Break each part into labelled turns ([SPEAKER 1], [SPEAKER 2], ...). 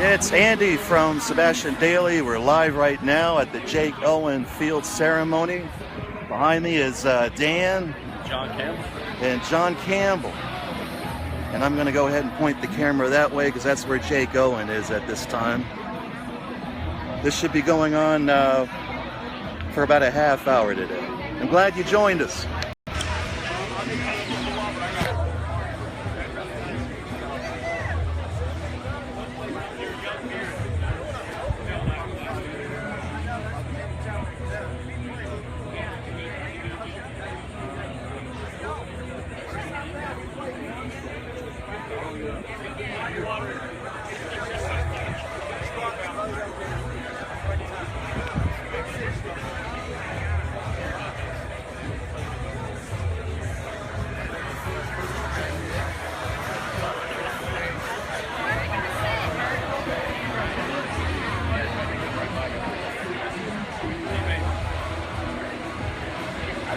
[SPEAKER 1] It's Andy from Sebastian Daily. We're live right now at the Jake Owen Field ceremony. Behind me is Dan.
[SPEAKER 2] John Campbell.
[SPEAKER 1] And John Campbell. And I'm going to go ahead and point the camera that way because that's where Jake Owen is at this time. This should be going on for about a half hour today. I'm glad you joined us.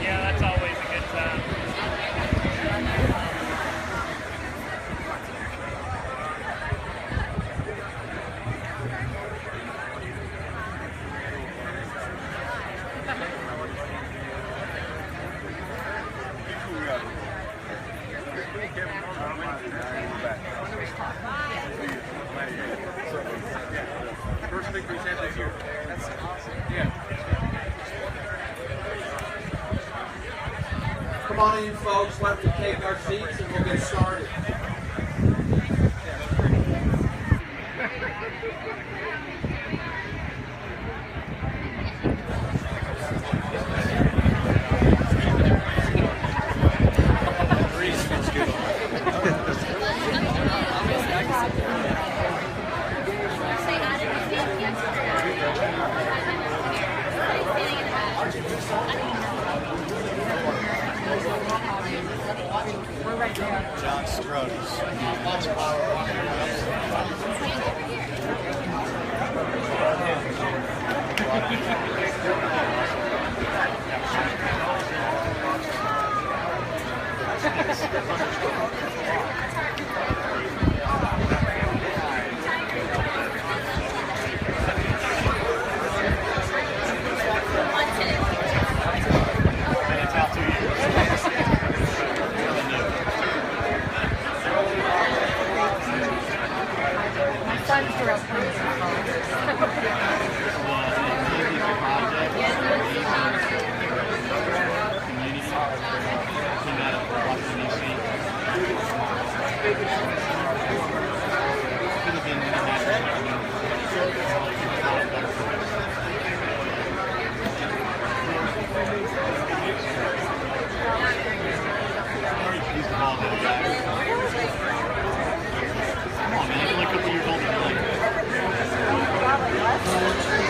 [SPEAKER 3] Yeah, that's always a good time.
[SPEAKER 2] First victory set this year. That's awesome. Yeah.
[SPEAKER 4] Come on in, folks. Let's take our seats and we'll get started.
[SPEAKER 2] John Strokes. Come on, man. You're like a couple years older than me.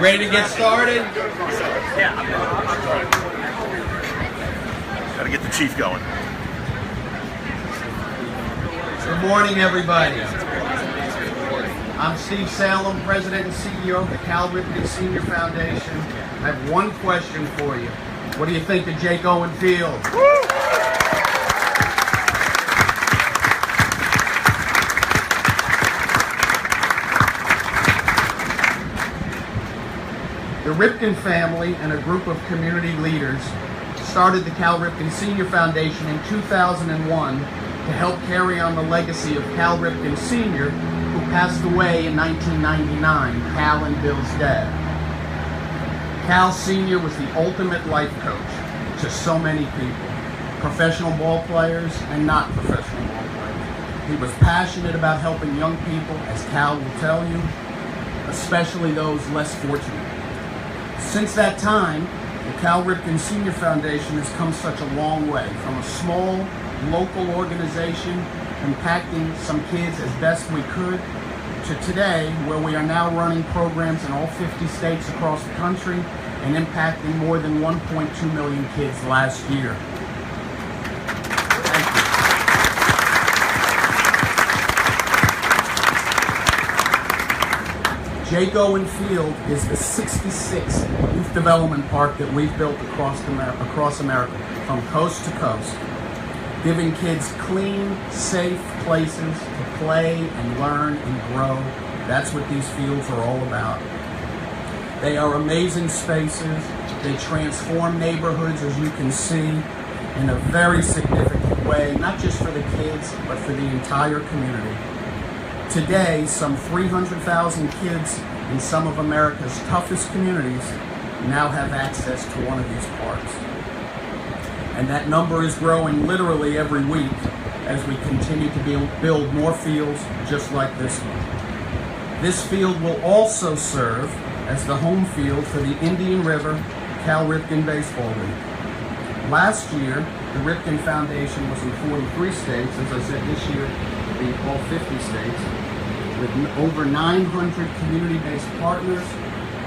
[SPEAKER 4] Ready to get started?
[SPEAKER 1] Gotta get the chief going.
[SPEAKER 4] Good morning, everybody. I'm Steve Salem, President and CEO of the Cal Ripken Senior Foundation. I have one question for you. What do you think of Jake Owen Field? The Ripken family and a group of community leaders started the Cal Ripken Senior Foundation in 2001 to help carry on the legacy of Cal Ripken Sr., who passed away in 1999, Cal and Bill's dad. Cal Sr. was the ultimate life coach to so many people, professional ball players and not professional ball players. He was passionate about helping young people, as Cal will tell you, especially those less fortunate. Since that time, the Cal Ripken Senior Foundation has come such a long way, from a small local organization impacting some kids as best we could, to today, where we are now running programs in all 50 states across the country and impacting more than 1.2 million kids last year. Jake Owen Field is the 66th youth development park that we've built across America, from coast to coast, giving kids clean, safe places to play and learn and grow. That's what these fields are all about. They are amazing spaces. They transform neighborhoods, as you can see, in a very significant way, not just for the kids, but for the entire community. Today, some 300,000 kids in some of America's toughest communities now have access to one of these parks. And that number is growing literally every week as we continue to build more fields just like this one. This field will also serve as the home field for the Indian River Cal Ripken Baseball League. Last year, the Ripken Foundation was in 43 states. As I said, this year it'll be all 50 states, with over 900 community-based partners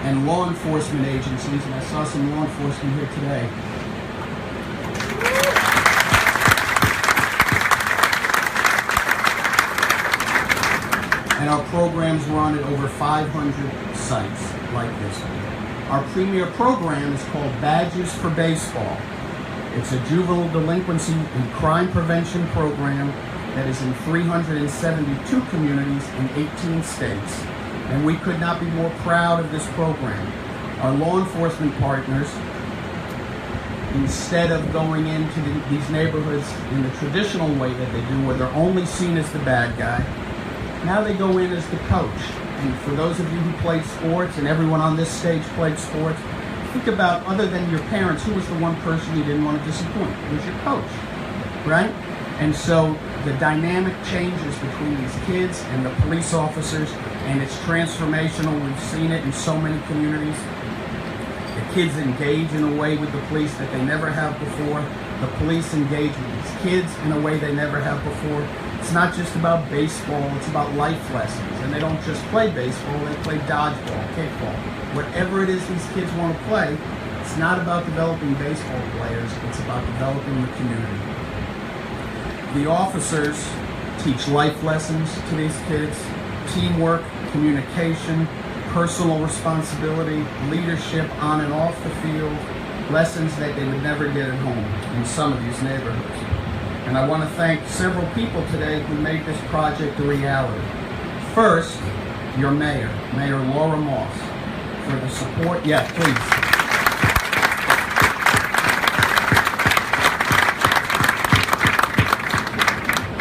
[SPEAKER 4] and law enforcement agencies, and I saw some law enforcement here today. And our programs run at over 500 sites like this one. Our premier program is called Badges for Baseball. It's a juvenile delinquency and crime prevention program that is in 372 communities in 18 states. And we could not be more proud of this program. Our law enforcement partners, instead of going into these neighborhoods in the traditional way that they do, where they're only seen as the bad guy, now they go in as the coach. And for those of you who played sports, and everyone on this stage played sports, think about, other than your parents, who was the one person you didn't want to disappoint? It was your coach, right? And so the dynamic changes between these kids and the police officers, and it's transformational. We've seen it in so many communities. The kids engage in a way with the police that they never have before. The police engage with these kids in a way they never have before. It's not just about baseball, it's about life lessons. And they don't just play baseball, they play dodgeball, kickball. Whatever it is these kids want to play, it's not about developing baseball players, it's about developing the community. The officers teach life lessons to these kids: teamwork, communication, personal responsibility, leadership on and off the field, lessons that they would never get at home in some of these neighborhoods. And I want to thank several people today who made this project a reality. First, your mayor, Mayor Laura Moss, for the support. Yeah, please.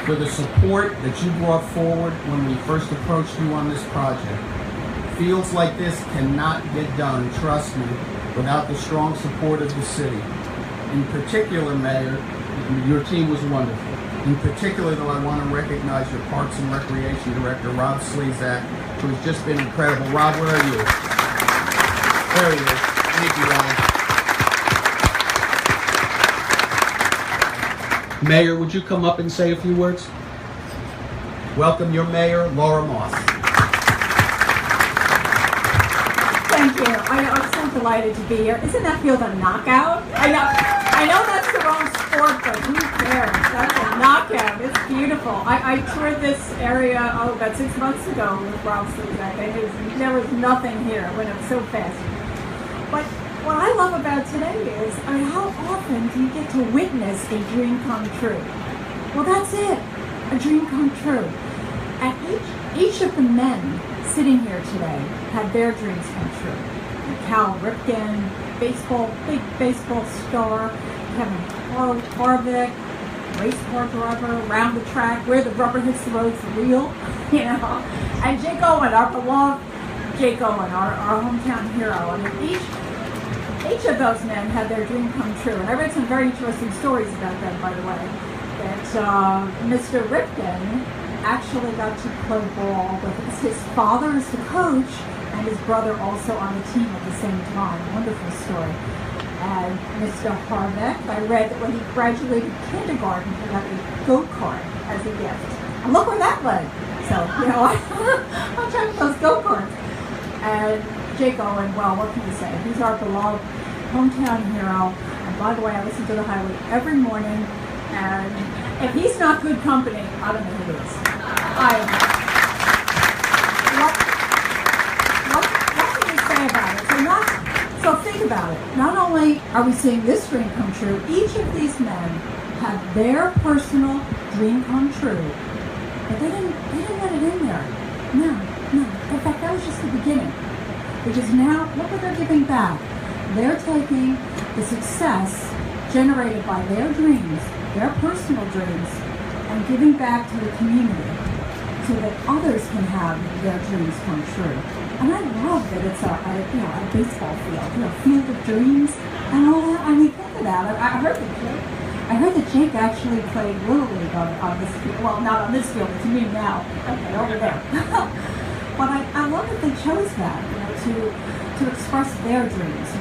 [SPEAKER 4] For the support that you brought forward when we first approached you on this project. Fields like this cannot get done, trust me, without the strong support of the city. In particular, Mayor, your team was wonderful. In particular, though, I want to recognize your Parks and Recreation Director, Rob Slezak, who has just been incredible. Rob, where are you? There he is. Thank you, Rob. Mayor, would you come up and say a few words? Welcome your mayor, Laura Moss.
[SPEAKER 5] Thank Thank you. I'm so delighted to be here. Isn't that field a knockout? I know that's the wrong sport, but who cares? That's a knockout. It's beautiful. I toured this area, about 6 months ago with Rob Slezak, and there was nothing here. It went up so fast. But what I love about today is, how often do you get to witness a dream come true? Well, that's it. A dream come true. And each of the men sitting here today had their dreams come true. Cal Ripken, big baseball star, Kevin Harvick, race car driver, around the track, where the rubber hits the road for real, and Jake Owen, our beloved Jake Owen, our hometown hero. Each of those men had their dream come true. And I read some very interesting stories about them, by the way, that Mr. Ripken actually got to play ball with his father as the coach and his brother also on the team at the same time. Wonderful story. And Mr. Harvick, I read that when he graduated kindergarten, he got a go-kart as a gift. And look where that led. So, I'm trying to those go-karts. And Jake Owen, well, what can you say? He's our beloved hometown hero. And by the way, I listen to the highway every morning. And if he's not good company, I don't know who is. What can you say about it? So think about it. Not only are we seeing this dream come true, each of these men had their personal dream come true. But they didn't let it in there. No. In fact, that was just the beginning. Because now, look what they're giving back. They're taking the success generated by their dreams, their personal dreams, and giving back to the community so that others can have their dreams come true. And I love that it's a baseball field, field of dreams and all that. I mean, think of that. I heard that Jake actually played Little League on this field. Well, not on this field, it's me now. Okay, over there. But I love that they chose that, to express their dreams, to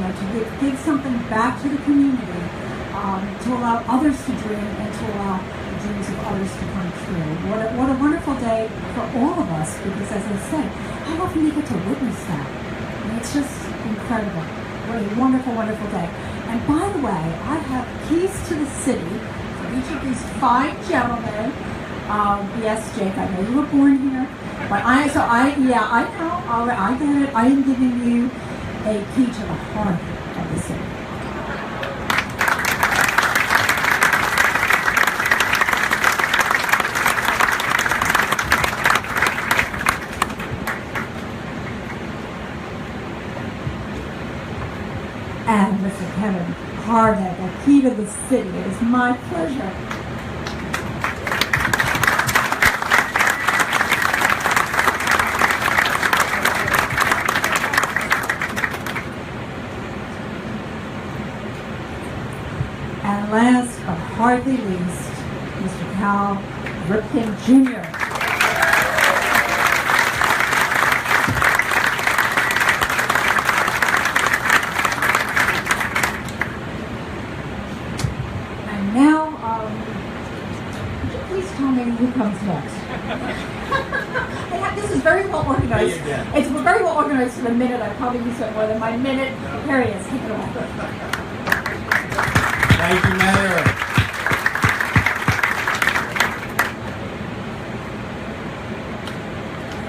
[SPEAKER 5] give something back to the community, to allow others to dream and to allow the dreams of others to come true. What a wonderful day for all of us, because as I said, how often do you get to witness that? And it's just incredible. What a wonderful, wonderful day. And by the way, I have keys to the city for each of these fine gentlemen. Yes, Jake, I know you were born here, but I know, I get it. I am giving you a key to the heart of the city. And Mr. Kevin Harvick, a key to the city. It is my pleasure. And last but hardly least, Mr. Cal Ripken Jr. And now, would you please tell me who comes next? This is very well organized. It's very well organized to the minute. I probably used it more than my minute. Here he is. Take it away.
[SPEAKER 4] Thank you, Mayor.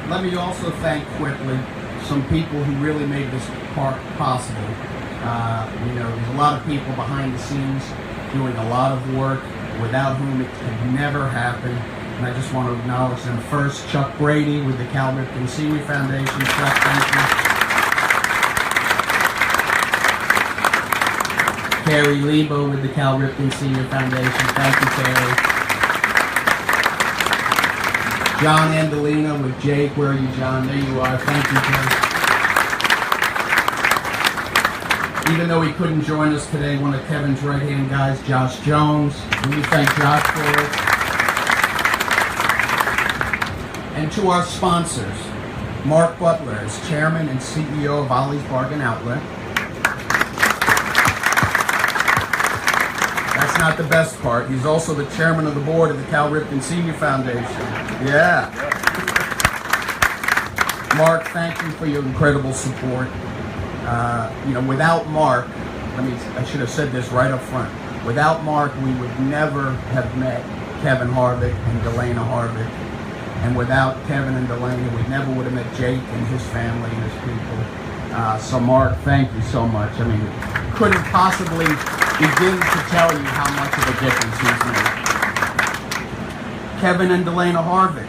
[SPEAKER 4] Let me also thank quickly some people who really made this part possible. There's a lot of people behind the scenes doing a lot of work without whom it could never happen. And I just want to acknowledge them first. Chuck Brady with the Cal Ripken Senior Foundation. Chuck, thank you. Carrie Lebo with the Cal Ripken Senior Foundation. Thank you, Carrie. John Andolina with Jake. Where are you, John? There you are. Thank you, Jake. Even though he couldn't join us today, one of Kevin's right-hand guys, Josh Jones. We thank Josh for it. And to our sponsors, Mark Butler is Chairman and CEO of Ollie's Bargain Outlet. That's not the best part. He's also the chairman of the board of the Cal Ripken Senior Foundation. Yeah. Mark, thank you for your incredible support. Without Mark, I should have said this right up front. Without Mark, we would never have met Kevin Harvick and Delana Harvick. And without Kevin and Delana, we never would have met Jake and his family and his people. So Mark, thank you so much. Couldn't possibly begin to tell you how much of a difference he's made. Kevin and Delana Harvick.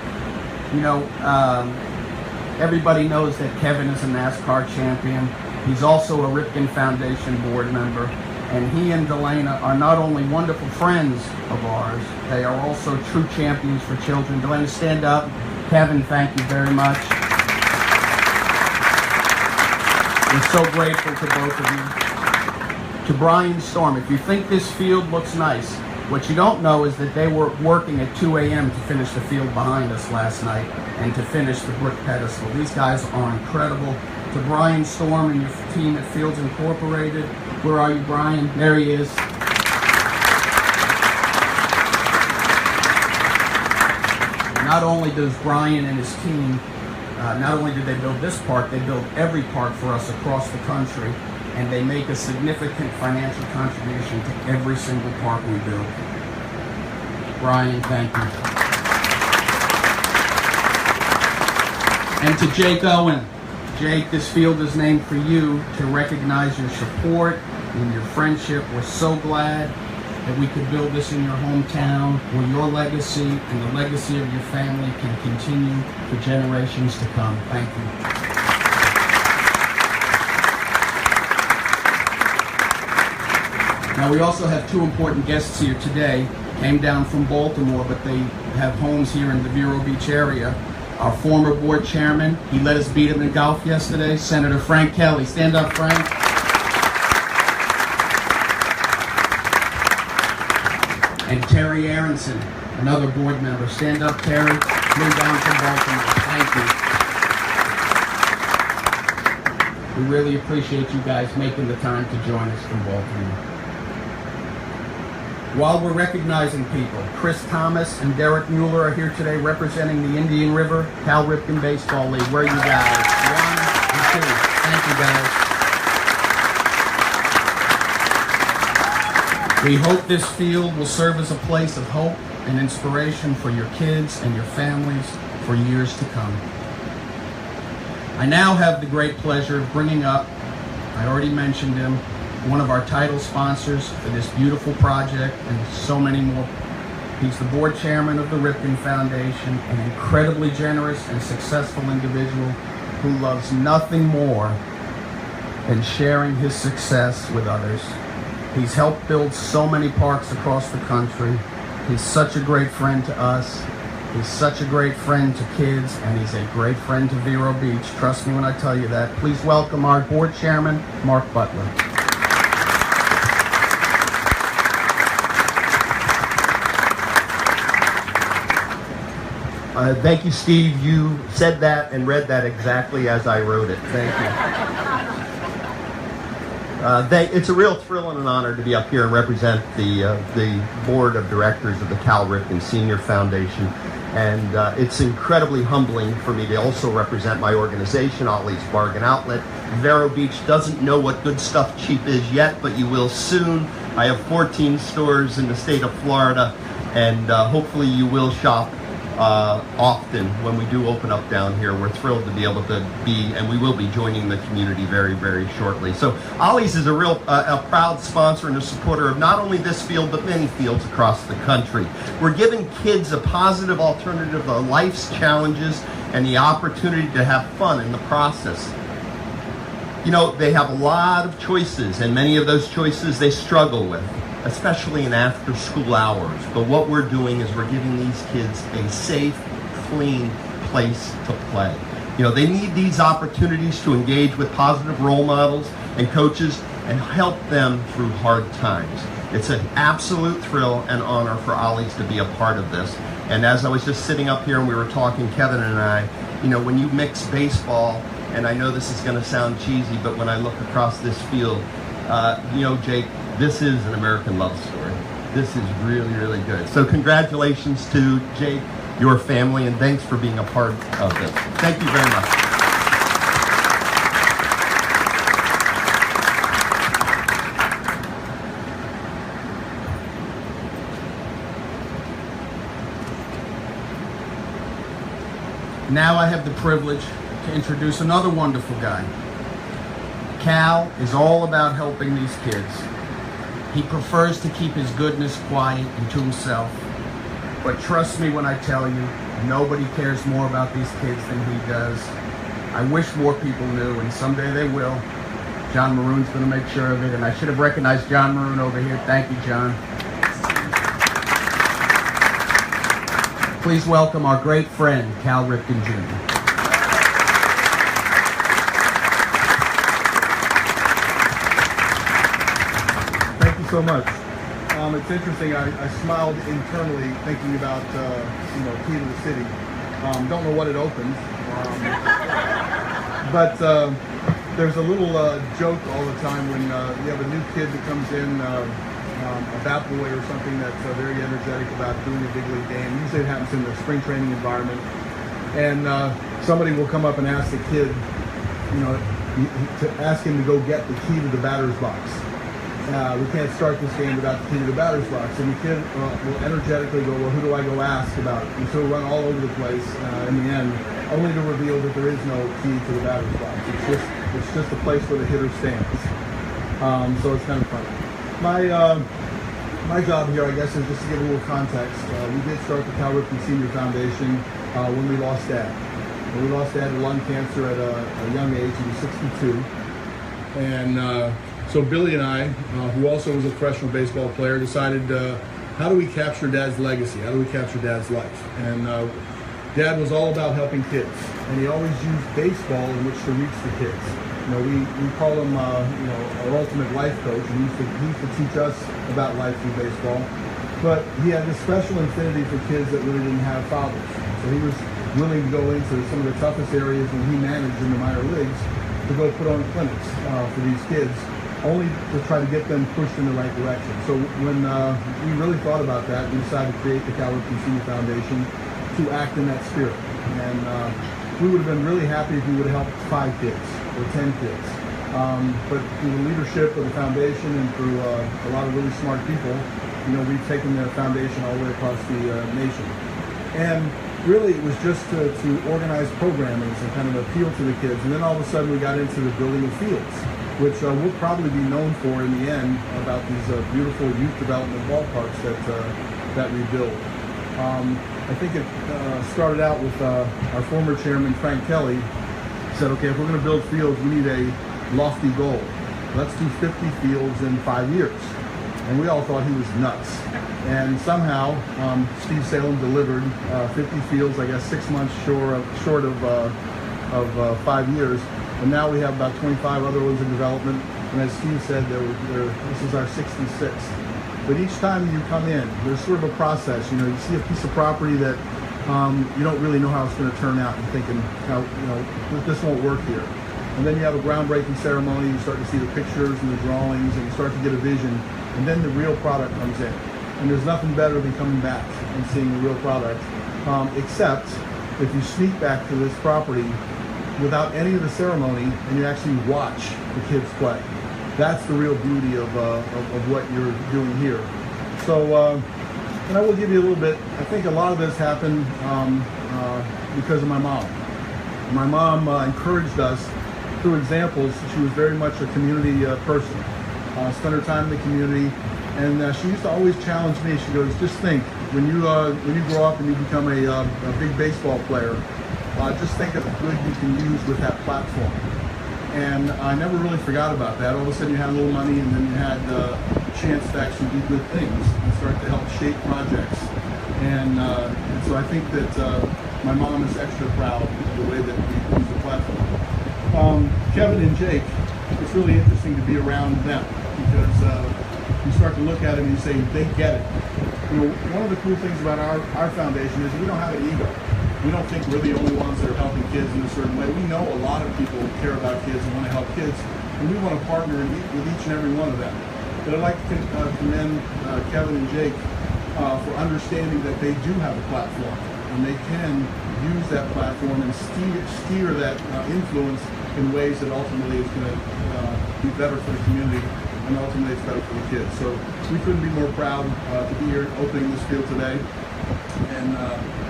[SPEAKER 4] Everybody knows that Kevin is a NASCAR champion. He's also a Ripken Foundation board member. And he and Delana are not only wonderful friends of ours, they are also true champions for children. Delana, stand up. Kevin, thank you very much. We're so grateful to both of you. To Brian Storm, if you think this field looks nice, what you don't know is that they were working at 2 a.m. to finish the field behind us last night and to finish the brick pedestal. These guys are incredible. To Brian Storm and your team at Fields Incorporated. Where are you, Brian? There he is. Not only does Brian and his team, not only did they build this park, they build every park for us across the country, and they make a significant financial contribution to every single park we build. Brian, thank you. And to Jake Owen. Jake, this field is named for you to recognize your support and your friendship. We're so glad that we could build this in your hometown where your legacy and the legacy of your family can continue for generations to come. Thank you. Now, we also have two important guests here today. Came down from Baltimore, but they have homes here in the Vero Beach area. Our former board chairman, he let us beat him in golf yesterday, Senator Frank Kelly. Stand up, Frank. And Terry Aronson, another board member. Stand up, Terry. Flew down from Baltimore. Thank you. We really appreciate you guys making the time to join us from Baltimore. While we're recognizing people, Chris Thomas and Derek Mueller are here today representing the Indian River Cal Ripken Baseball League. Where are you guys? 1 and 2. Thank you, guys. We hope this field will serve as a place of hope and inspiration for your kids and your families for years to come. I now have the great pleasure of bringing up, I already mentioned him, one of our title sponsors for this beautiful project and so many more. He's the board chairman of the Ripken Foundation, an incredibly generous and successful individual who loves nothing more than sharing his success with others. He's helped build so many parks across the country. He's such a great friend to us. He's such a great friend to kids, and he's a great friend to Vero Beach. Trust me when I tell you that. Please welcome our board chairman, Mark Butler.
[SPEAKER 6] Thank you, Steve. You said that and read that exactly as I wrote it. Thank you. It's a real thrill and an honor to be up here and represent the board of directors of the Cal Ripken Senior Foundation. And it's incredibly humbling for me to also represent my organization, Ollie's Bargain Outlet. Vero Beach doesn't know what good stuff cheap is yet, but you will soon. I have 14 stores in the state of Florida, and hopefully you will shop often when we do open up down here. We're thrilled to be able to be, and we will be joining the community very, very shortly. So Ollie's is a real a proud sponsor and a supporter of not only this field, but many fields across the country. We're giving kids a positive alternative to life's challenges and the opportunity to have fun in the process. You know, they have a lot of choices, and many of those choices they struggle with, especially in after-school hours. But what we're doing is we're giving these kids a safe, clean place to play. You know, they need these opportunities to engage with positive role models and coaches and help them through hard times. It's an absolute thrill and honor for Ollie's to be a part of this. And as I was just sitting up here and we were talking, Kevin and I, you know, when you mix baseball, and I know this is going to sound cheesy, but when I look across this field, you know, Jake, this is an American love story. This is really, really good. So congratulations to Jake, your family, and thanks for being a part of this. Thank you very much.
[SPEAKER 4] Now I have the privilege to introduce another wonderful guy. Cal is all about helping these kids. He prefers to keep his goodness quiet and to himself. But trust me when I tell you, nobody cares more about these kids than he does. I wish more people knew, and someday they will. John Maroon's going to make sure of it, and I should have recognized John Maroon over here. Thank you, John. Please welcome our great friend, Cal Ripken Jr.
[SPEAKER 7] Thank you so much. It's interesting. I smiled internally thinking about Key to the City. Don't know what it opens, but there's a little joke all the time when you have a new kid that comes in, a bat boy or something that's very energetic about doing a big league game. Usually it happens in the spring training environment, and somebody will come up and ask the kid, to ask him to go get the key to the batter's box. We can't start this game without the key to the batter's box. And the kid will energetically go, well, who do I go ask about it? And so we'll run all over the place in the end, only to reveal that there is no key to the batter's box. It's just a place where the hitter stands. So it's kind of funny. My job here, I guess, is just to give a little context. We did start the Cal Ripken Senior Foundation when we lost Dad. We lost Dad to lung cancer at a young age. He was 62. And so Billy and I, who also was a professional baseball player, decided how do we capture Dad's legacy? How do we capture Dad's life? And Dad was all about helping kids, and he always used baseball in which to reach the kids. We call him, our ultimate life coach, and he used to teach us about life through baseball. But he had this special affinity for kids that really didn't have fathers. So he was willing to go into some of the toughest areas when he managed in the minor leagues to go put on clinics for these kids, only to try to get them pushed in the right direction. So when we really thought about that, we decided to create the Cal Ripken Senior Foundation to act in that spirit. And we would have been really happy if we would have helped 5 kids or 10 kids. But through the leadership of the foundation and through a lot of really smart people, we've taken the foundation all the way across the nation. And really it was just to organize programming and kind of appeal to the kids. And then all of a sudden we got into the building of fields, which we'll probably be known for in the end about these beautiful youth development ballparks that we build. I think it started out with our former chairman, Frank Kelly, said, okay, if we're going to build fields, we need a lofty goal. Let's do 50 fields in 5 years. And we all thought he was nuts. And somehow, Steve Salem delivered 50 fields, I guess 6 months short of 5 years. And now we have about 25 other ones in development. And as Steve said, this is our 66th. But each time you come in, there's sort of a process. You see a piece of property that you don't really know how it's going to turn out. You're thinking, this won't work here. And then you have a groundbreaking ceremony. You start to see the pictures and the drawings, and you start to get a vision. And then the real product comes in. And there's nothing better than coming back and seeing the real product, except if you sneak back to this property without any of the ceremony and you actually watch the kids play. That's the real beauty of what you're doing here. So, and I will give you a little bit, I think a lot of this happened because of my mom. My mom encouraged us through examples. She was very much a community person, spent her time in the community, and she used to always challenge me. She goes, just think, when you grow up and you become a big baseball player, just think of the good you can use with that platform. And I never really forgot about that. All of a sudden you had a little money, and then you had a chance to actually do good things and start to help shape projects. And so I think that my mom is extra proud of the way that we use the platform. Kevin and Jake, it's really interesting to be around them because you start to look at it and you say, they get it. One of the cool things about our foundation is we don't have an ego. We don't think we're the only ones that are helping kids in a certain way. We know a lot of people care about kids and want to help kids, and we want to partner with each and every one of them. But I'd like to commend Kevin and Jake for understanding that they do have a platform, and they can use that platform and steer that influence in ways that ultimately is going to be better for the community, and ultimately it's better for the kids. So we couldn't be more proud to be here opening this field today, and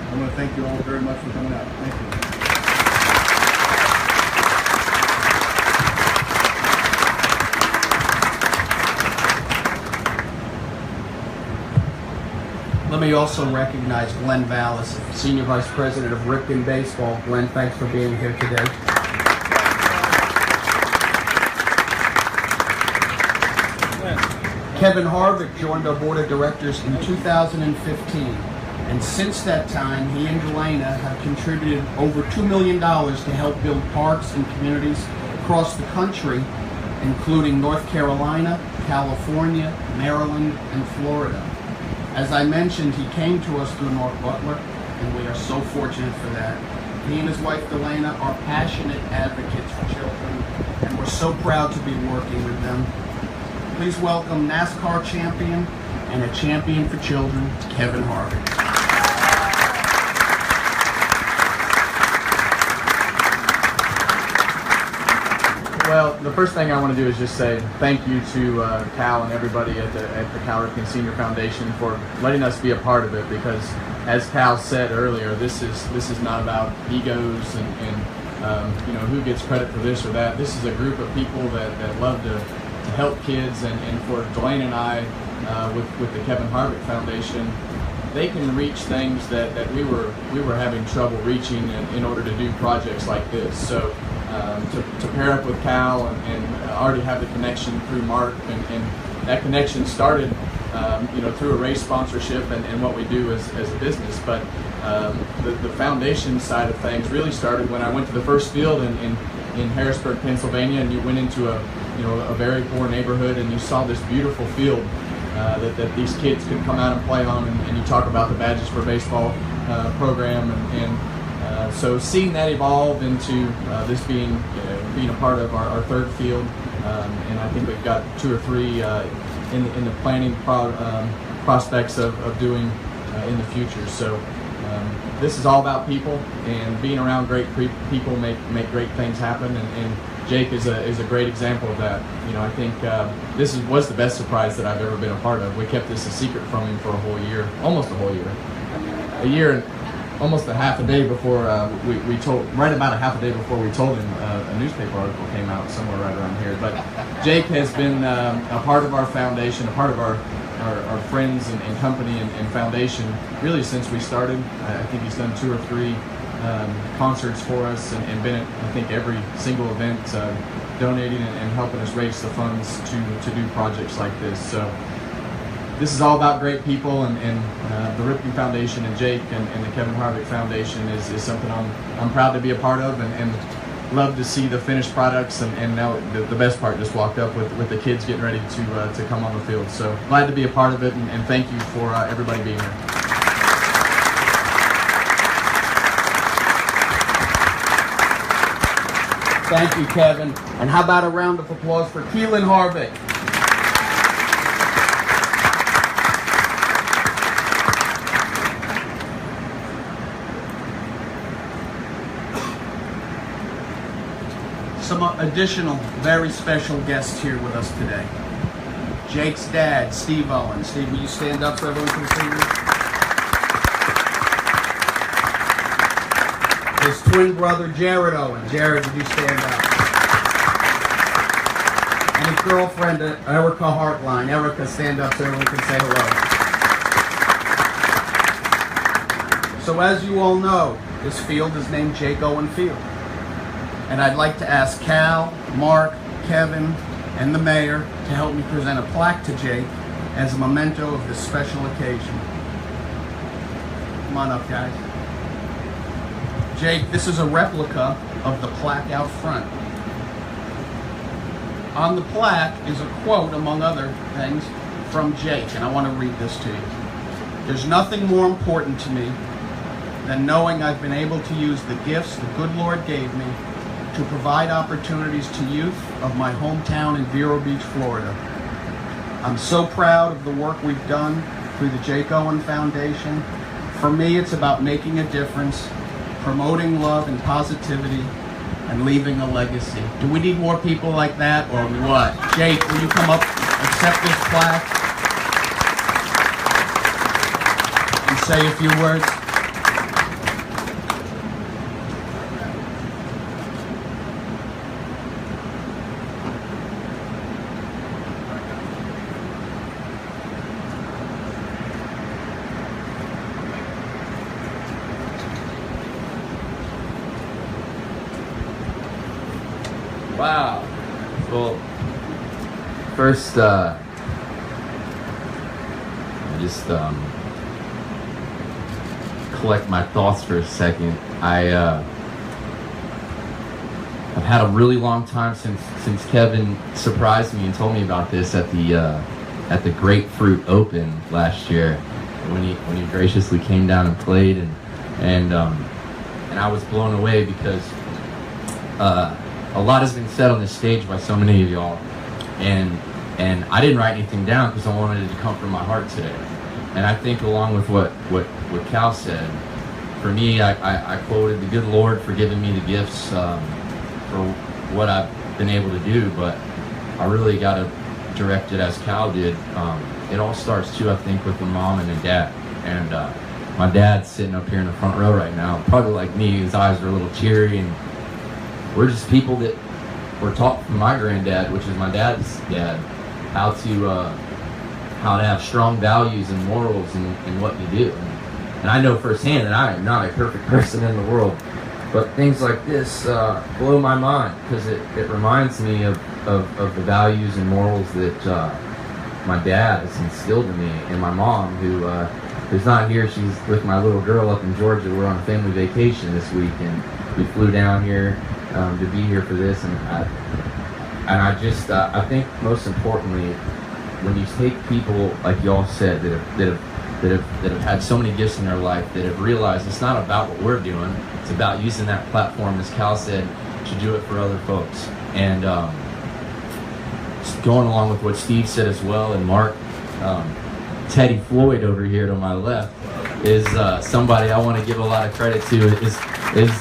[SPEAKER 7] I want to thank you all very much for coming out. Thank you.
[SPEAKER 4] me also recognize Glenn Vallis, Senior Vice President of Ripken Baseball. Glenn, thanks for being here today. Kevin Harvick joined our board of directors in 2015, and since that time, he and Delana have contributed over $2 million to help build parks and communities across the country, including North Carolina, California, Maryland, and Florida. As I mentioned, he came to us through North Butler, and we are so fortunate for that. He and his wife Delana are passionate advocates for children, and we're so proud to be working with them. Please welcome NASCAR champion and a champion for children, Kevin Harvick.
[SPEAKER 8] Well, the first thing I want to do is just say thank you to Cal and everybody at the Cal Ripken Senior Foundation for letting us be a part of it, because as Cal said earlier, this is not about egos and you know, who gets credit for this or that. This is a group of people that love to help kids, and for Dwayne and I with the Kevin Harvick Foundation, they can reach things that we were having trouble reaching in order to do projects like this. So to pair up with Cal and already have the connection through Mark, and that connection started you know, through a race sponsorship and what we do as a business. But the foundation side of things really started when I went to the first field in Harrisburg, Pennsylvania, and you went into a very poor neighborhood, and you saw this beautiful field that these kids could come out and play on, and you talk about the Badges for Baseball program, and so seeing that evolve into this being a part of our third field, and I think we've got 2 or 3 in the planning prospects of doing in the future. So this is all about people, and being around great people make great things happen, and Jake is a great example of that. You know, I think this was the best surprise that I've ever been a part of. We kept this a secret from him for a whole year, almost a whole year. A year and almost a half a day before we told, right about a half a day before we told him, a newspaper article came out somewhere right around here. But Jake has been a part of our foundation, a part of our friends and company and foundation really since we started. I think he's done 2 or 3 concerts for us, and been at, I think, every single event, donating and helping us raise the funds to do projects like this. So this is all about great people, and the Ripken Foundation and Jake and the Kevin Harvick Foundation is something I'm proud to be a part of, and love to see the finished products, and now the best part just walked up with the kids getting ready to come on the field. So glad to be a part of it, and thank you for everybody being here.
[SPEAKER 4] Thank you, Kevin. And how about a round of applause for Keelan Harvick? Some additional very special guests here with us today. Jake's dad, Steve Owen. Steve, will you stand up so everyone can see you? His twin brother, Jared Owen. Jared, would you stand up? And his girlfriend, Erica Hartline. Erica, stand up so everyone can say hello. So as you all know, this field is named Jake Owen Field. And I'd like to ask Cal, Mark, Kevin, and the mayor to help me present a plaque to Jake as a memento of this special occasion. Come on up, guys. Jake, this is a replica of the plaque out front. On the plaque is a quote, among other things, from Jake, and I want to read this to you. There's nothing more important to me than knowing I've been able to use the gifts the good Lord gave me to provide opportunities to youth of my hometown in Vero Beach, Florida. I'm so proud of the work we've done through the Jake Owen Foundation. For me, it's about making a difference, promoting love and positivity, and leaving a legacy. Do we need more people like that, or what? Jake, will you come up, accept this plaque, and say a few words?
[SPEAKER 9] Wow. Well, first, just collect my thoughts for a second. I've had a really long time since Kevin surprised me and told me about this at the Grapefruit Open last year when he graciously came down and played, and I was blown away because a lot has been said on this stage by so many of y'all, and I didn't write anything down because I wanted it to come from my heart today. And I think along with what Cal said, for me, I quoted the good Lord for giving me the gifts for what I've been able to do, but I really got to direct it as Cal did. It all starts too, I think, with a mom and a dad. And my dad's sitting up here in the front row right now, probably like me. His eyes are a little teary, and we're just people that were taught from my granddad, which is my dad's dad, how to have strong values and morals in what you do. And I know firsthand that I am not a perfect person in the world, but things like this blow my mind because it reminds me of the values and morals that my dad has instilled in me, and my mom, who's not here. She's with my little girl up in Georgia. We're on a family vacation this week, and we flew down here to be here for this. And I think most importantly, when you take people like y'all said that have had so many gifts in their life, that have realized it's not about what we're doing, it's about using that platform, as Cal said, to do it for other folks. And going along with what Steve said as well, and Mark, Teddy Floyd over here to my left is somebody I want to give a lot of credit to. Is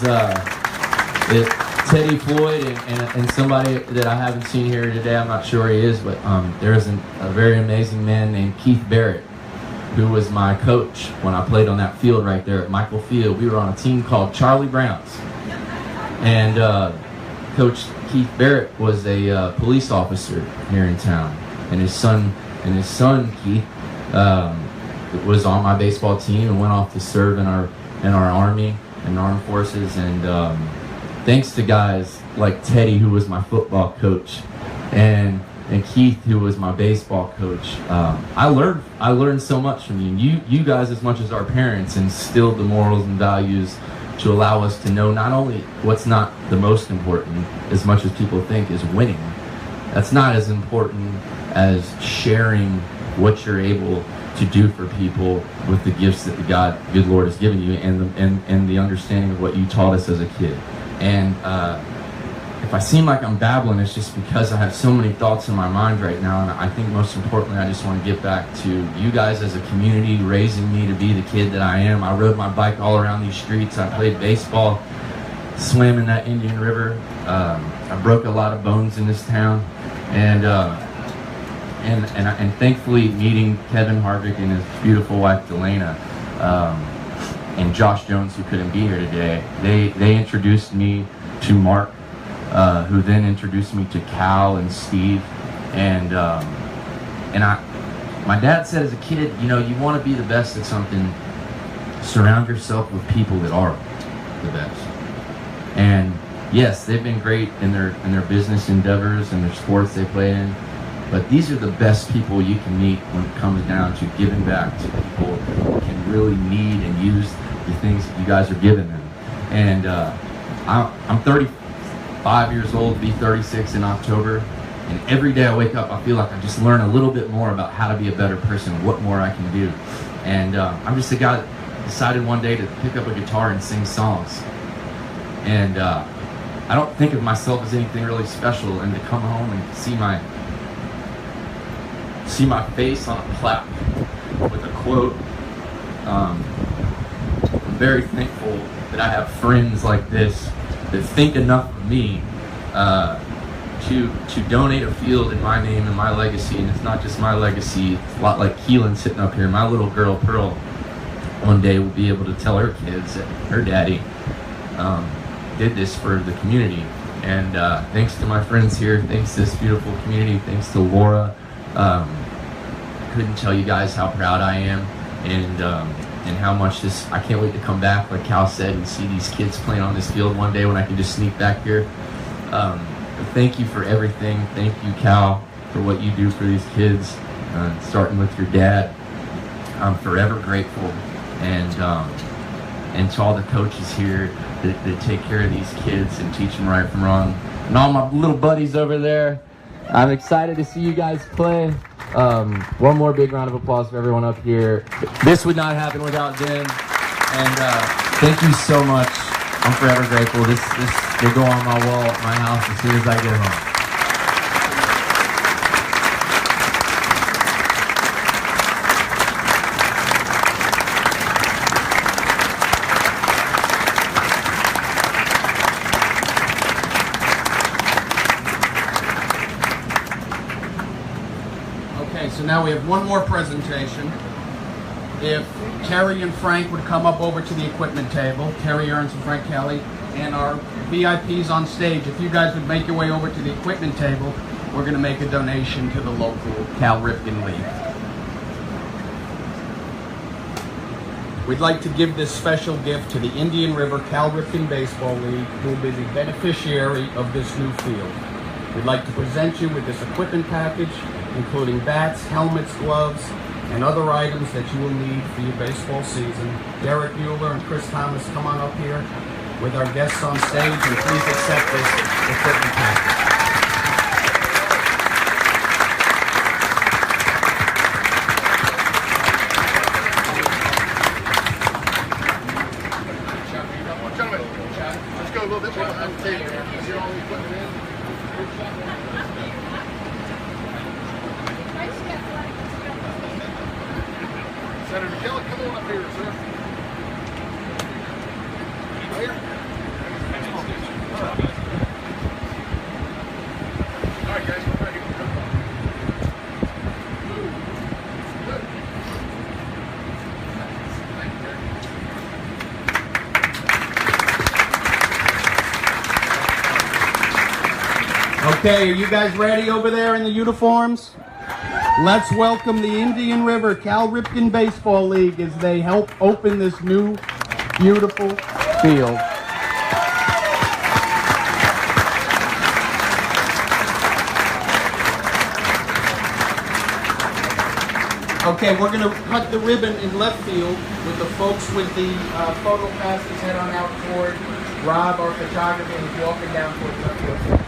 [SPEAKER 9] Teddy Floyd and somebody that I haven't seen here today. I'm not sure where he is, but there's a very amazing man named Keith Barrett, who was my coach when I played on that field right there at Michael Field. We were on a team called Charlie Browns, and Coach Keith Barrett was a police officer here in town, and his son Keith was on my baseball team and went off to serve in our army and armed forces. And thanks to guys like Teddy, who was my football coach, and Keith, who was my baseball coach, I learned so much from you. You guys, as much as our parents, instilled the morals and values to allow us to know not only what's not the most important, as much as people think, is winning. That's not as important as sharing what you're able to do for people with the gifts that the good Lord has given you, and the understanding of what you taught us as a kid. And if I seem like I'm babbling, it's just because I have so many thoughts in my mind right now. And I think most importantly, I just want to get back to you guys as a community, raising me to be the kid that I am. I rode my bike all around these streets. I played baseball, swam in that Indian River. I broke a lot of bones in this town. And thankfully meeting Kevin Harvick and his beautiful wife Delana, and Josh Jones, who couldn't be here today, they introduced me to Mark, who then introduced me to Cal and Steve, and my dad said as a kid, you want to be the best at something, surround yourself with people that are the best. And yes, they've been great in their business endeavors and their sports they play in, but these are the best people you can meet when it comes down to giving back to people who can really need and use the things that you guys are giving them. And I'm 35 years old, be 36 in October, and every day I wake up, I feel like I just learn a little bit more about how to be a better person, what more I can do. And I'm just a guy that decided one day to pick up a guitar and sing songs. And I don't think of myself as anything really special, and to come home and see my face on a plaque with a quote. I'm very thankful that I have friends like this that think enough of me to donate a field in my name and my legacy. And it's not just my legacy. It's a lot like Keelan sitting up here. My little girl Pearl one day will be able to tell her kids that her daddy did this for the community. And thanks to my friends here, thanks to this beautiful community, thanks to Laura. Couldn't tell you guys how proud I am, and how much I can't wait to come back, like Cal said, and see these kids playing on this field one day when I can just sneak back here. But thank you for everything. Thank you, Cal, for what you do for these kids, starting with your dad. I'm forever grateful, and to all the coaches here that take care of these kids and teach them right from wrong, and all my little buddies over there. I'm excited to see you guys play. One more big round of applause for everyone up here. This would not happen without them, and thank you so much. I'm forever grateful. This will go on my wall at my house as soon as I get home.
[SPEAKER 4] So now we have one more presentation. If Terry and Frank would come up over to the equipment table, Terry Ernst and Frank Kelly, and our VIPs on stage, if you guys would make your way over to the equipment table, we're going to make a donation to the local Cal Ripken League. We'd like to give this special gift to the Indian River Cal Ripken Baseball League, who will be the beneficiary of this new field. We'd like to present you with this equipment package, including bats, helmets, gloves, and other items that you will need for your baseball season. Derek Mueller and Chris Thomas, come on up here with our guests on stage, and please accept this equipment package.
[SPEAKER 2] Let's go a little bit more on the table. Get all the equipment in. Senator Kelly, come on up here, sir. Mayor. All right, guys, we're ready.
[SPEAKER 4] Okay, are you guys ready over there in the uniforms? Let's welcome the Indian River Cal Ripken Baseball League as they help open this new, beautiful field. Okay, we're going to cut the ribbon in left field with the folks with the photo passes. Head on out toward Rob, our photographer, who's walking down towards left field.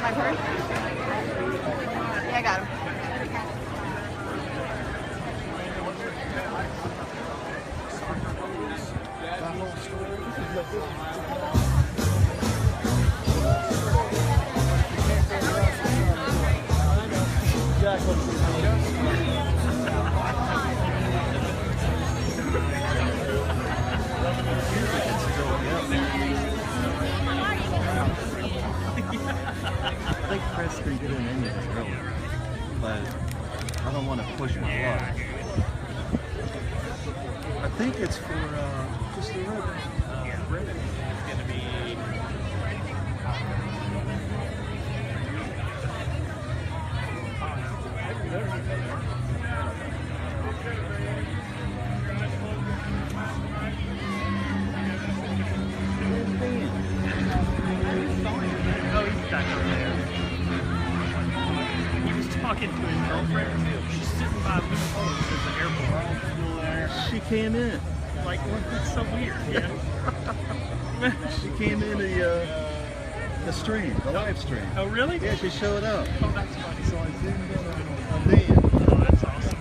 [SPEAKER 10] My purse? Yeah, I got him.
[SPEAKER 1] I think Chris can get in any of it, really. But I don't want to push my luck. I think it's for just the ribbon. Ribbon is going to be...
[SPEAKER 3] Talking to his girlfriend too. She's sitting by the post at the airport.
[SPEAKER 1] She came in.
[SPEAKER 3] Like, well, that's so weird, yeah.
[SPEAKER 1] She came in the stream, the live stream.
[SPEAKER 3] Oh, really?
[SPEAKER 1] Yeah, she showed up.
[SPEAKER 3] Oh, that's funny.
[SPEAKER 1] So I zoomed in on me.
[SPEAKER 3] Oh, that's awesome.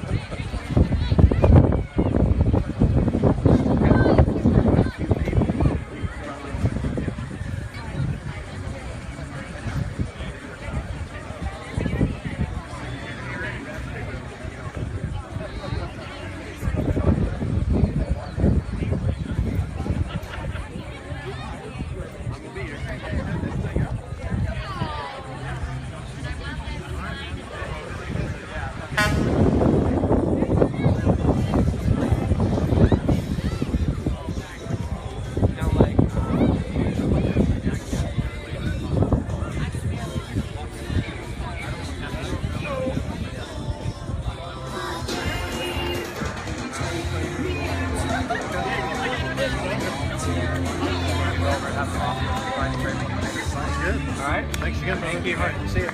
[SPEAKER 1] Sounds good.
[SPEAKER 2] All right. Thanks again. Thank you. All right. See you.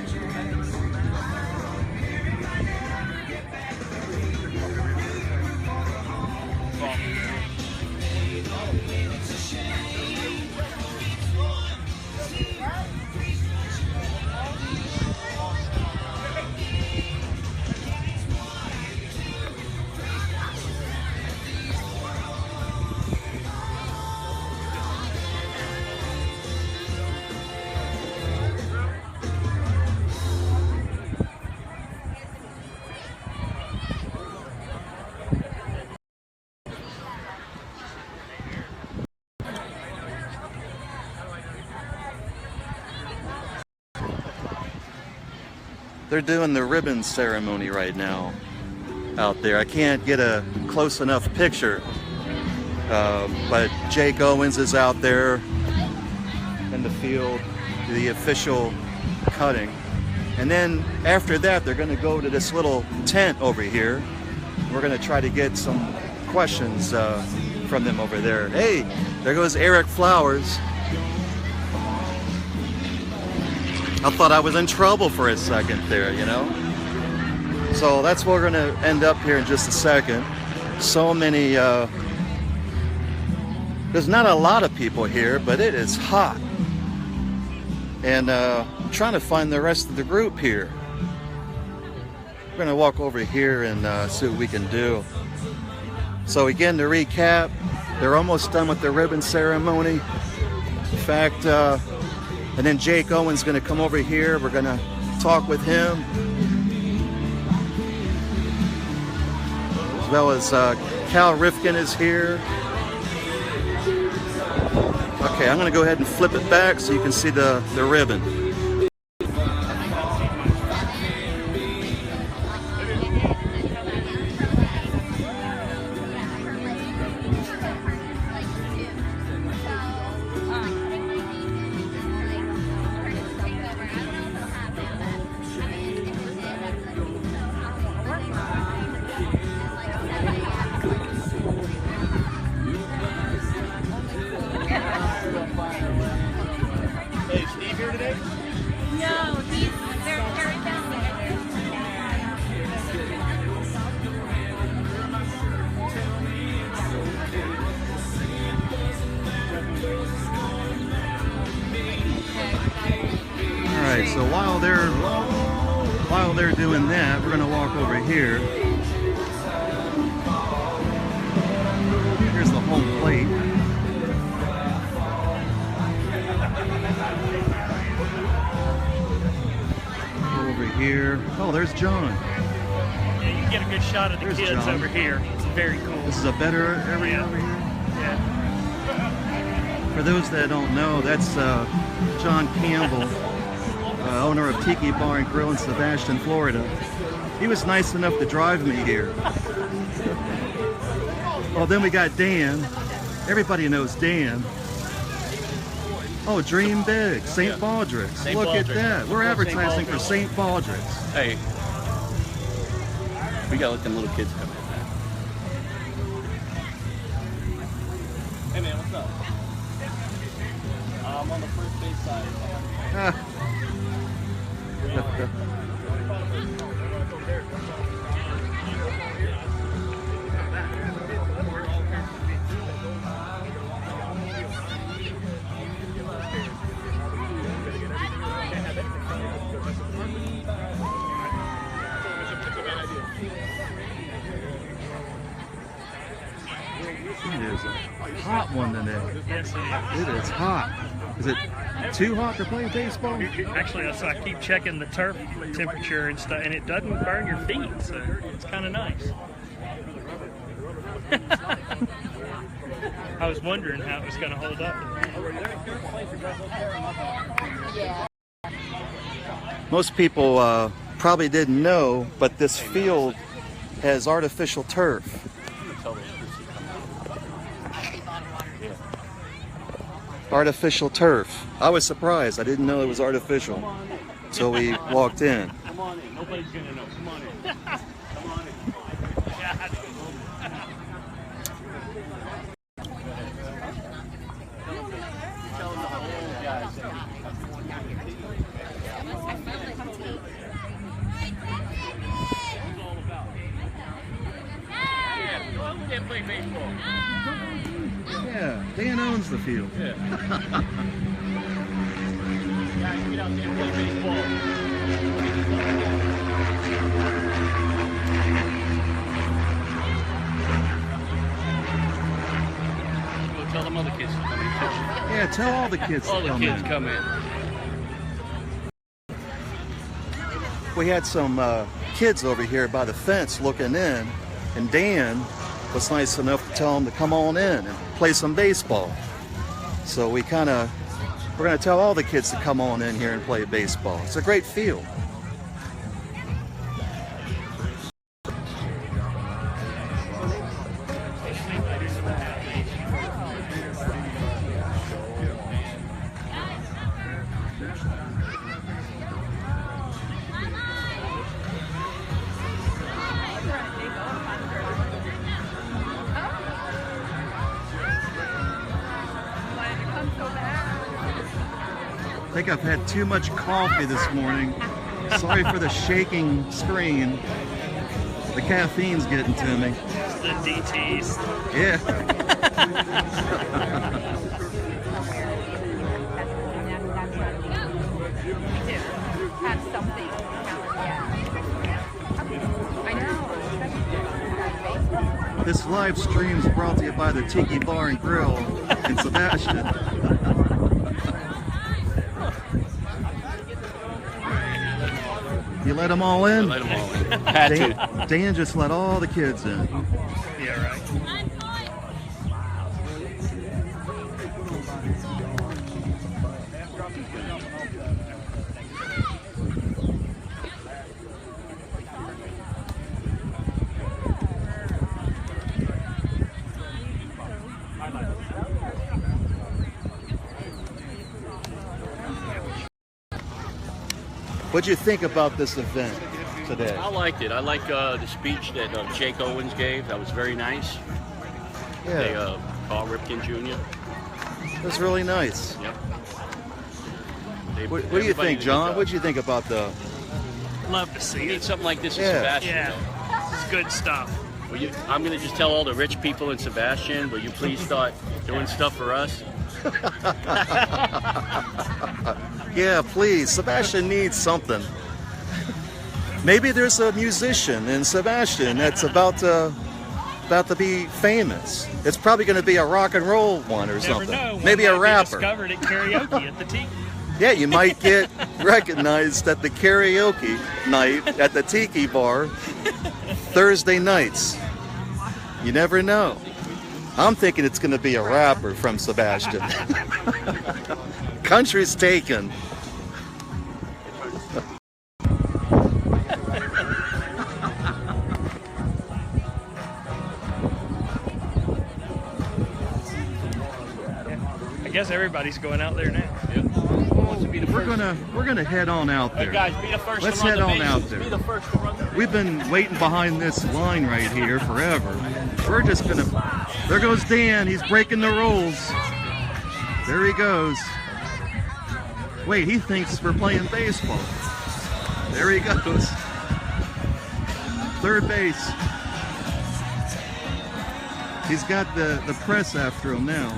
[SPEAKER 1] They're doing the ribbon ceremony right now out there. I can't get a close enough picture, but Jake Owens is out there in the field, the official cutting. And then after that, they're going to go to this little tent over here. We're going to try to get some questions from them over there. Hey, there goes Eric Flowers. I thought I was in trouble for a second there, you know? So that's what we're going to end up here in just a second. So many, there's not a lot of people here, but it is hot. And I'm trying to find the rest of the group here. We're going to walk over here and see what we can do. So again, to recap, they're almost done with the ribbon ceremony. In fact, and then Jake Owen's going to come over here. We're going to talk with him. As well as Cal Ripken is here. Okay, I'm going to go ahead and flip it back so you can see the ribbon. So while they're doing that, we're going to walk over here. Here's the home plate. Over here. Oh, there's John.
[SPEAKER 3] Yeah, you can get a good shot of the kids John. Over here. It's very cool.
[SPEAKER 1] This is a better area over here.
[SPEAKER 3] Yeah.
[SPEAKER 1] For those that don't know, that's John Campbell. Owner of Tiki Bar and Grill in Sebastian, Florida. He was nice enough to drive me here. Oh, then we got Dan. Everybody knows Dan. Oh, Dream Big, St. Baldrick's. Look at that. We're advertising for St. Baldrick's.
[SPEAKER 11] Hey, we got them little kids coming in now. Hey man, what's up? I'm on the first base side.
[SPEAKER 1] It is a hot one today. It is hot. Is it too hot to play baseball?
[SPEAKER 3] Actually, so I keep checking the turf temperature and stuff, and it doesn't burn your feet, so it's kind of nice. I was wondering how it was going to hold up.
[SPEAKER 1] Most people probably didn't know, but this field has artificial turf. Artificial turf. I was surprised. I didn't know it was artificial until we walked in.
[SPEAKER 11] Come on in. Nobody's going to know. Come on in. Come on in.
[SPEAKER 1] Yeah, Dan owns the field.
[SPEAKER 11] Yeah. Guys, get out there and play baseball. Go tell them other kids to come in too.
[SPEAKER 1] Yeah, tell all the kids
[SPEAKER 11] All
[SPEAKER 1] to
[SPEAKER 11] the
[SPEAKER 1] come
[SPEAKER 11] kids
[SPEAKER 1] in.
[SPEAKER 11] come in.
[SPEAKER 1] We had some kids over here by the fence looking in, and Dan was nice enough to tell them to come on in and play some baseball. So we're going to tell all the kids to come on in here and play baseball. It's a great field. I think I've had too much coffee this morning. Sorry for the shaking screen. The caffeine's getting to me.
[SPEAKER 3] It's the DTs.
[SPEAKER 1] Yeah.
[SPEAKER 10] Have something. I know.
[SPEAKER 1] This live stream is brought to you by the Tiki Bar and Grill in Sebastian. You let them all in?
[SPEAKER 11] Let them all in. Had to.
[SPEAKER 1] Dan just let all the kids in.
[SPEAKER 3] Yeah, right.
[SPEAKER 1] What'd you think about this event today?
[SPEAKER 11] I liked it. I like the speech that Jake Owens gave. That was very nice.
[SPEAKER 1] Yeah,
[SPEAKER 11] They Carl Ripken Jr.
[SPEAKER 1] it was really nice.
[SPEAKER 11] Yep.
[SPEAKER 1] What do you think, John? What'd you think about the...
[SPEAKER 3] Love to see
[SPEAKER 11] We need
[SPEAKER 3] it.
[SPEAKER 11] something like this in
[SPEAKER 1] Yeah.
[SPEAKER 11] Sebastian.
[SPEAKER 3] Yeah, it's good stuff.
[SPEAKER 11] I'm going to just tell all the rich people in Sebastian, will you please start doing stuff for us?
[SPEAKER 1] Yeah, please. Sebastian needs something. Maybe there's a musician in Sebastian that's about to be famous. It's probably going to be a rock and roll one or
[SPEAKER 3] Never
[SPEAKER 1] something.
[SPEAKER 3] know.
[SPEAKER 1] Maybe
[SPEAKER 3] One
[SPEAKER 1] a
[SPEAKER 3] might be
[SPEAKER 1] rapper.
[SPEAKER 3] discovered at karaoke at the Tiki.
[SPEAKER 1] Yeah, you might get recognized at the karaoke night at the Tiki Bar Thursday nights. You never know. I'm thinking it's going to be a rapper from Sebastian. Country's taken.
[SPEAKER 3] I guess everybody's going out there now.
[SPEAKER 1] We're gonna head on out
[SPEAKER 11] Hey
[SPEAKER 1] there.
[SPEAKER 11] guys, be the first
[SPEAKER 1] Let's
[SPEAKER 11] to run
[SPEAKER 1] head
[SPEAKER 11] the
[SPEAKER 1] on out
[SPEAKER 11] bases.
[SPEAKER 1] there.
[SPEAKER 11] Be the first to run the bases.
[SPEAKER 1] We've been waiting behind this line right here forever. We're just gonna... There goes Dan. He's breaking the rules. There he goes. Wait, he thinks we're playing baseball. There he goes. Third base. He's got the press after him now.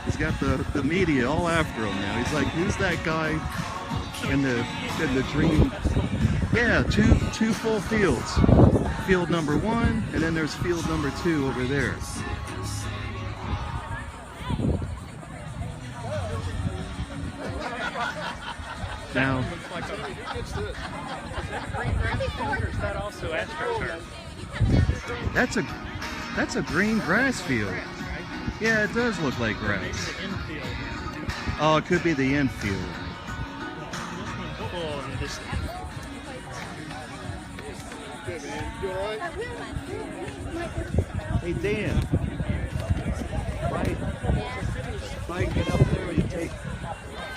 [SPEAKER 1] He's got the media all after him now. He's like, who's that guy in the dream? Yeah, two full fields. Field number 1, and then there's field number 2 over there. Now,
[SPEAKER 3] Is that also AstroTurf?
[SPEAKER 1] that's a green grass field. Yeah, it does look like grass.
[SPEAKER 3] Infield.
[SPEAKER 1] Oh, it could be the infield.
[SPEAKER 3] This one's full and just
[SPEAKER 1] Hey Dan, if I get up there and take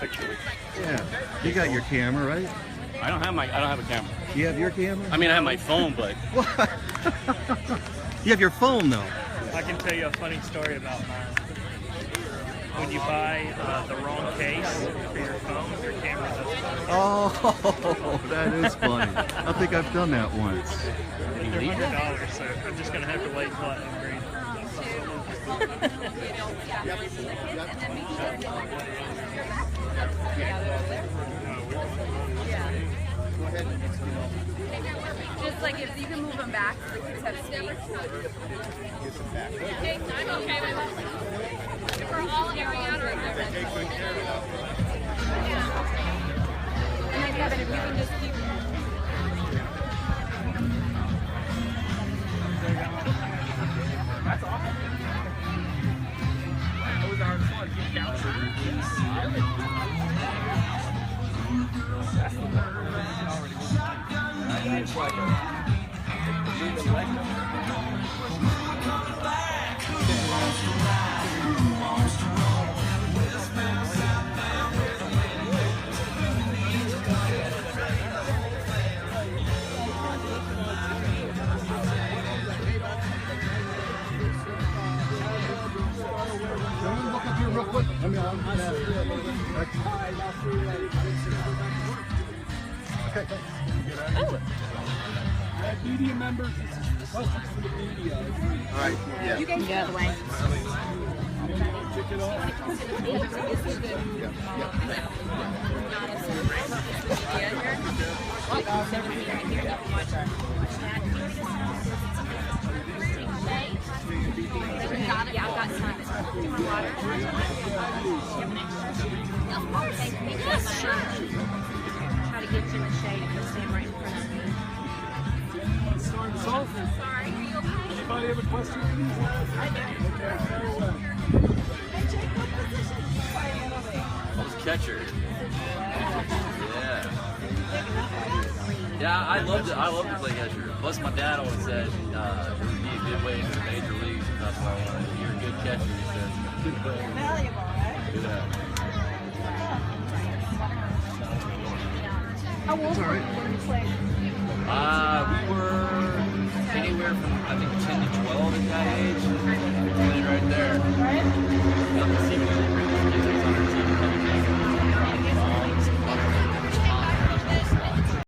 [SPEAKER 11] Picture.
[SPEAKER 1] Yeah, you got your camera, right?
[SPEAKER 11] I don't have a camera.
[SPEAKER 1] You have your camera?
[SPEAKER 11] I mean, I have my phone, but
[SPEAKER 1] What? You have your phone though.
[SPEAKER 3] I can tell you a funny story about mine. When you buy the wrong case for your phone, your camera doesn't.
[SPEAKER 1] Oh, that is funny. I think I've done that once.
[SPEAKER 3] They're $100, so I'm just gonna have to wait until I upgrade.
[SPEAKER 10] Just like if you can move them back, so the kids have space. Okay, I'm okay with that. For all area or and then Kevin, if you can just keep.
[SPEAKER 2] That's awesome. That was our fun. Get captured. That's the third already. It's like a moving leg.
[SPEAKER 7] Look up here real quick. I mean,
[SPEAKER 2] Media members, questions for the media.
[SPEAKER 7] all right, yeah.
[SPEAKER 10] You guys get the way.
[SPEAKER 2] Check it off.
[SPEAKER 10] Yeah, I've got some. Do you want water? Of course. Thank you so much. Try to get you in the shade if you stand right in front of me.
[SPEAKER 2] Sorry.
[SPEAKER 10] Sorry, are you okay?
[SPEAKER 2] Anybody have a question?
[SPEAKER 11] I was catcher. Yeah, I love to play catcher. Plus, my dad always said it would be a good way into the major leagues. And that's why I wanted to. You're a good catcher, he says.
[SPEAKER 5] Valuable, right?
[SPEAKER 11] Yeah.
[SPEAKER 5] How old were you when you played?